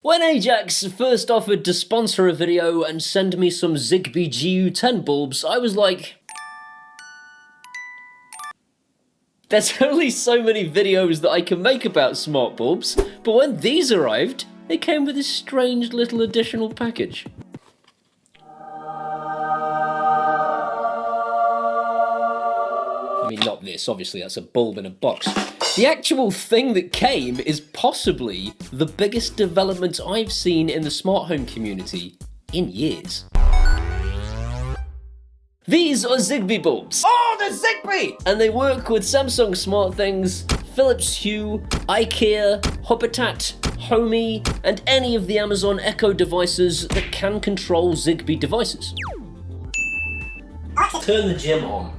When Ajax first offered to sponsor a video and send me some Zigbee GU10 bulbs, I was like, there's only so many videos that I can make about smart bulbs, but when these arrived, they came with this strange little additional package. I mean, not this, obviously that's a bulb in a box. The actual thing that came is possibly the biggest development I've seen in the smart home community in years. These are Zigbee bulbs. Oh, the Zigbee! And they work with Samsung SmartThings, Philips Hue, IKEA, Hibbert, Homey, and any of the Amazon Echo devices that can control Zigbee devices. Turn the gem on.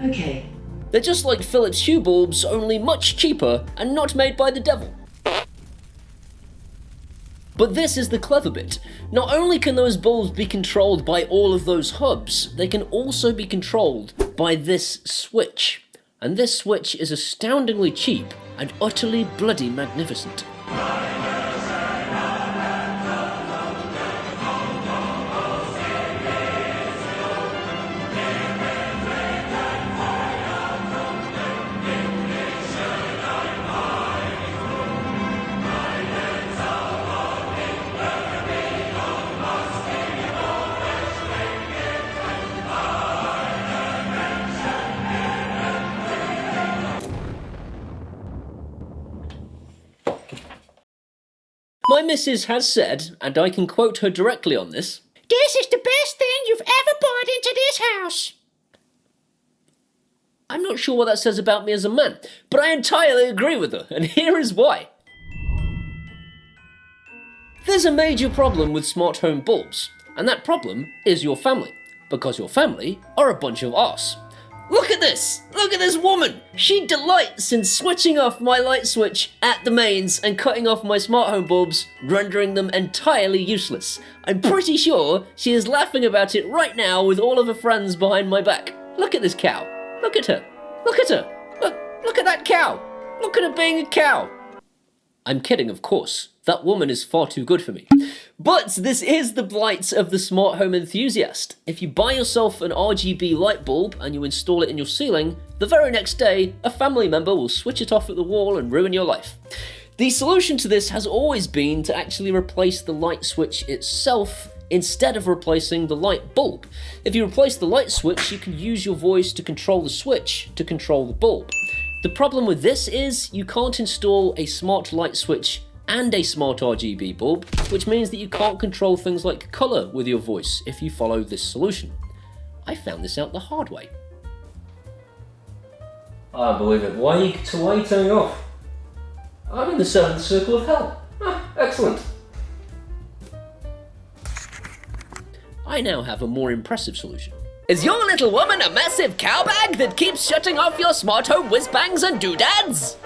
Okay. They're just like Philips Hue bulbs, only much cheaper and not made by the devil. But this is the clever bit. Not only can those bulbs be controlled by all of those hubs, they can also be controlled by this switch. And this switch is astoundingly cheap and utterly bloody magnificent. My missus has said, and I can quote her directly on this, "This is the best thing you've ever brought into this house." I'm not sure what that says about me as a man, but I entirely agree with her, and here is why. There's a major problem with smart home bulbs, and that problem is your family, because your family are a bunch of arse. Look at this! Look at this woman! She delights in switching off my light switch at the mains and cutting off my smart home bulbs, rendering them entirely useless. I'm pretty sure she is laughing about it right now with all of her friends behind my back. Look at this cow. Look at her. Look at her. Look at that cow. Look at her being a cow. I'm kidding, of course. That woman is far too good for me. But this is the blight of the smart home enthusiast. If you buy yourself an RGB light bulb and you install it in your ceiling, the very next day, a family member will switch it off at the wall and ruin your life. The solution to this has always been to actually replace the light switch itself instead of replacing the light bulb. If you replace the light switch, you can use your voice to control the switch to control the bulb. The problem with this is you can't install a smart light switch and a smart RGB bulb, which means that you can't control things like colour with your voice if you follow this solution. I found this out the hard way. I believe it. Why are you turning off? I'm in the seventh circle of hell. Excellent. I now have a more impressive solution. Is your little woman a massive cowbag that keeps shutting off your smart home whiz-bangs and doodads?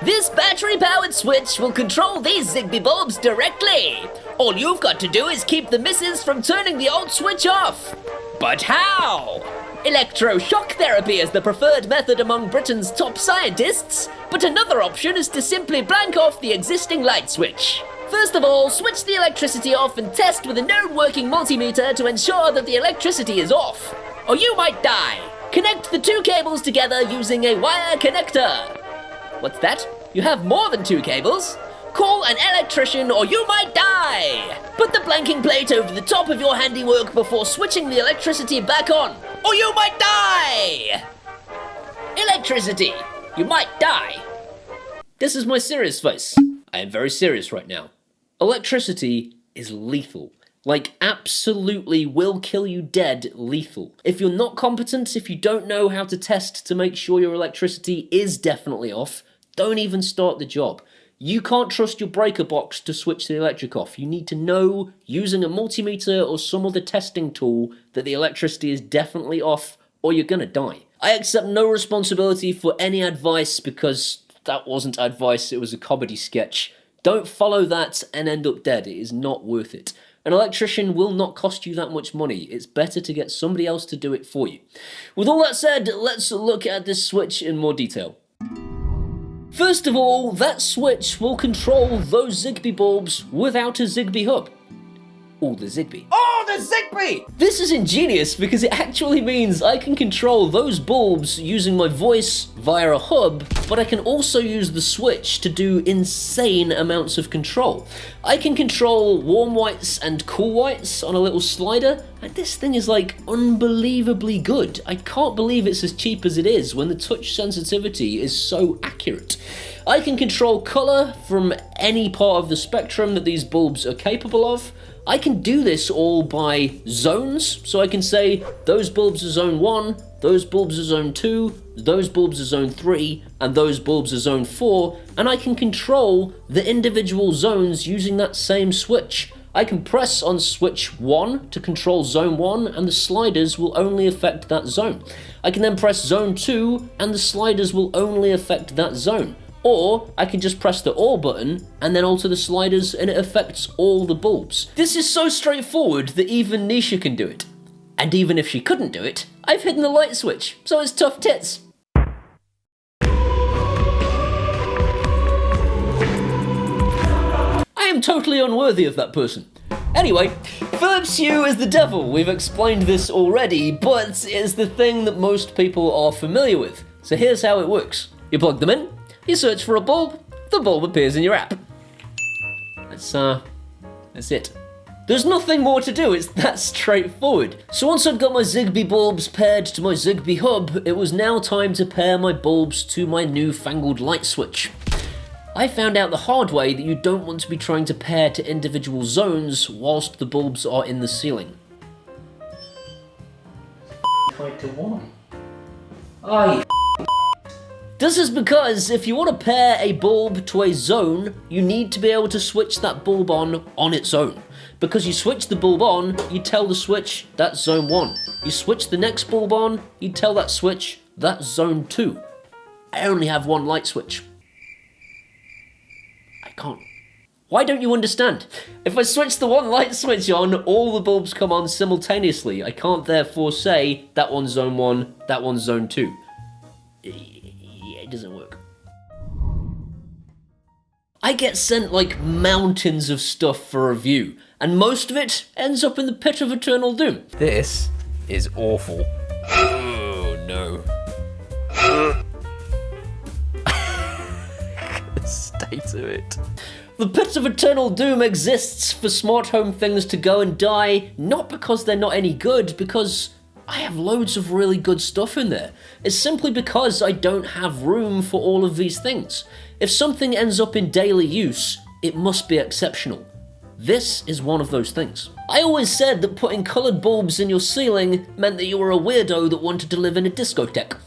This battery-powered switch will control these Zigbee bulbs directly. All you've got to do is keep the missus from turning the old switch off. But how? Electroshock therapy is the preferred method among Britain's top scientists, but another option is to simply blank off the existing light switch. First of all, switch the electricity off and test with a known working multimeter to ensure that the electricity is off, or you might die. Connect the two cables together using a wire connector. What's that? You have more than two cables? Call an electrician or you might die! Put the blanking plate over the top of your handiwork before switching the electricity back on, or you might die! Electricity, you might die. This is my serious face. I am very serious right now. Electricity is lethal. Like, absolutely will kill you dead lethal. If you're not competent, if you don't know how to test to make sure your electricity is definitely off, don't even start the job. You can't trust your breaker box to switch the electric off. You need to know, using a multimeter or some other testing tool, that the electricity is definitely off, or you're gonna die. I accept no responsibility for any advice because that wasn't advice, it was a comedy sketch. Don't follow that and end up dead. It is not worth it. An electrician will not cost you that much money. It's better to get somebody else to do it for you. With all that said, let's look at this switch in more detail. First of all, that switch will control those Zigbee bulbs without a Zigbee hub. All the Zigbee. Oh, the Zigbee! This is ingenious because it actually means I can control those bulbs using my voice via a hub, but I can also use the switch to do insane amounts of control. I can control warm whites and cool whites on a little slider, and this thing is like unbelievably good. I can't believe it's as cheap as it is when the touch sensitivity is so accurate. I can control color from any part of the spectrum that these bulbs are capable of. I can do this all by zones, so I can say those bulbs are zone 1, those bulbs are zone 2, those bulbs are zone 3, and those bulbs are zone 4, and I can control the individual zones using that same switch. I can press on switch 1 to control zone 1, and the sliders will only affect that zone. I can then press zone 2, and the sliders will only affect that zone. Or I can just press the all button and then alter the sliders and it affects all the bulbs. This is so straightforward that even Nisha can do it. And even if she couldn't do it, I've hidden the light switch, so it's tough tits. I am totally unworthy of that person. Anyway, Philips Hue is the devil. We've explained this already, but it's the thing that most people are familiar with. So here's how it works. You plug them in, you search for a bulb, the bulb appears in your app. That's it. There's nothing more to do, it's that straightforward. So once I'd got my Zigbee bulbs paired to my Zigbee hub, it was now time to pair my bulbs to my newfangled light switch. I found out the hard way that you don't want to be trying to pair to individual zones whilst the bulbs are in the ceiling. 5 to 1. This is because if you want to pair a bulb to a zone, you need to be able to switch that bulb on its own. Because you switch the bulb on, you tell the switch, that's zone 1. You switch the next bulb on, you tell that switch, that's zone 2. I only have one light switch. I can't. Why don't you understand? If I switch the one light switch on, all the bulbs come on simultaneously. I can't therefore say, that one's zone 1, that one's zone 2. It doesn't work. I get sent like mountains of stuff for review, and most of it ends up in the pit of eternal doom. This is awful. Oh no. The state of it. The pit of eternal doom exists for smart home things to go and die, not because they're not any good, because I have loads of really good stuff in there. It's simply because I don't have room for all of these things. If something ends up in daily use, it must be exceptional. This is one of those things. I always said that putting coloured bulbs in your ceiling meant that you were a weirdo that wanted to live in a discotheque.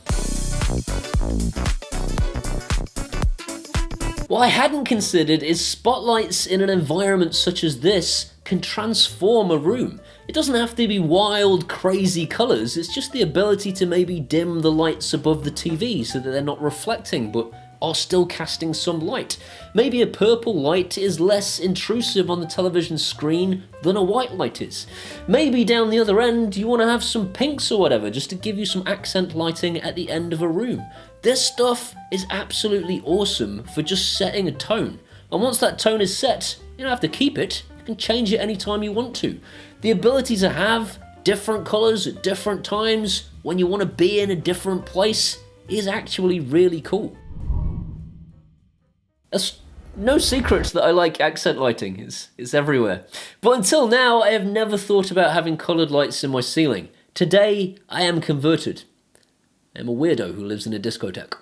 What I hadn't considered is spotlights in an environment such as this can transform a room. It doesn't have to be wild, crazy colours, it's just the ability to maybe dim the lights above the TV so that they're not reflecting but are still casting some light. Maybe a purple light is less intrusive on the television screen than a white light is. Maybe down the other end you want to have some pinks or whatever just to give you some accent lighting at the end of a room. This stuff is absolutely awesome for just setting a tone. And once that tone is set, you don't have to keep it, you can change it anytime you want to. The ability to have different colours at different times when you want to be in a different place is actually really cool. It's no secret that I like accent lighting, it's everywhere. But until now, I have never thought about having coloured lights in my ceiling. Today, I am converted. I am a weirdo who lives in a discotheque.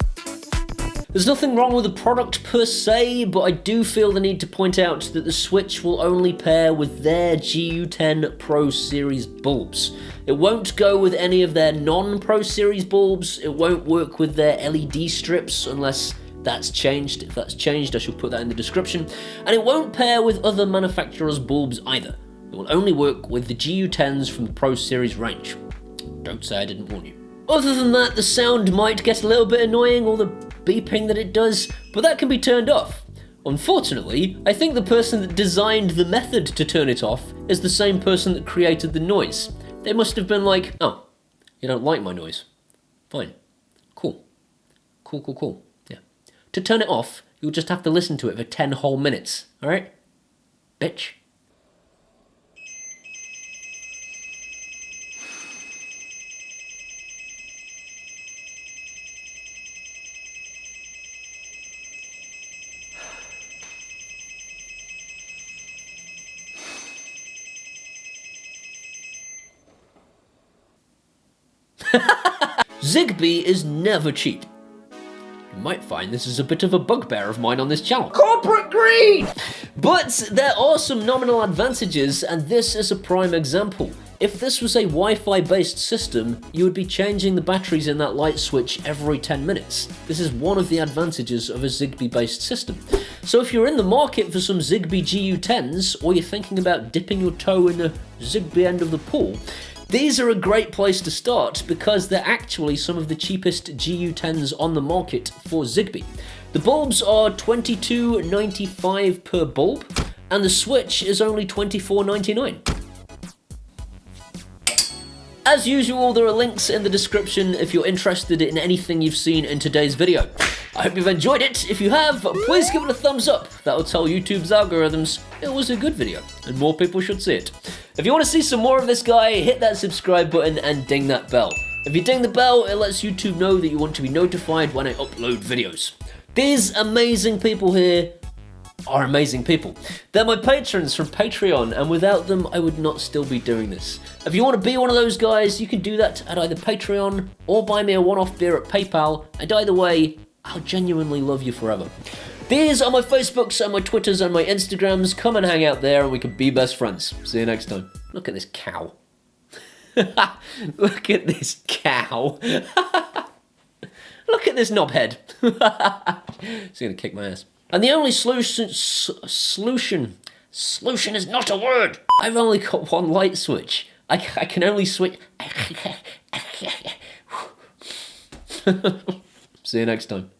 There's nothing wrong with the product per se, but I do feel the need to point out that the Switch will only pair with their GU10 Pro Series bulbs. It won't go with any of their non-Pro Series bulbs, it won't work with their LED strips unless that's changed. If that's changed, I shall put that in the description. And it won't pair with other manufacturers' bulbs either. It will only work with the GU10s from the Pro Series range. Don't say I didn't warn you. Other than that, the sound might get a little bit annoying, or the beeping that it does, but that can be turned off. Unfortunately, I think the person that designed the method to turn it off is the same person that created the noise. They must have been like, oh, you don't like my noise? Fine. Cool. Cool. Yeah. To turn it off, you'll just have to listen to it for 10 whole minutes, alright? Bitch. Zigbee is never cheap. You might find this is a bit of a bugbear of mine on this channel. Corporate greed! But there are some nominal advantages, and this is a prime example. If this was a Wi-Fi based system, you would be changing the batteries in that light switch every 10 minutes. This is one of the advantages of a Zigbee based system. So if you're in the market for some Zigbee GU10s, or you're thinking about dipping your toe in the Zigbee end of the pool, these are a great place to start because they're actually some of the cheapest GU10s on the market for Zigbee. The bulbs are $22.95 per bulb, and the switch is only $24.99. As usual, there are links in the description if you're interested in anything you've seen in today's video. I hope you've enjoyed it. If you have, please give it a thumbs up. That'll tell YouTube's algorithms it was a good video, and more people should see it. If you want to see some more of this guy, hit that subscribe button and ding that bell. If you ding the bell, it lets YouTube know that you want to be notified when I upload videos. These amazing people here are amazing people. They're my patrons from Patreon, and without them, I would not still be doing this. If you want to be one of those guys, you can do that at either Patreon or buy me a one-off beer at PayPal, and either way, I'll genuinely love you forever. These are my Facebooks and my Twitters and my Instagrams. Come and hang out there and we can be best friends. See you next time. Look at this cow. Look at this cow. Look at this knobhead. He's gonna kick my ass. And the only solution is not a word. I've only got one light switch. I can only switch. See you next time.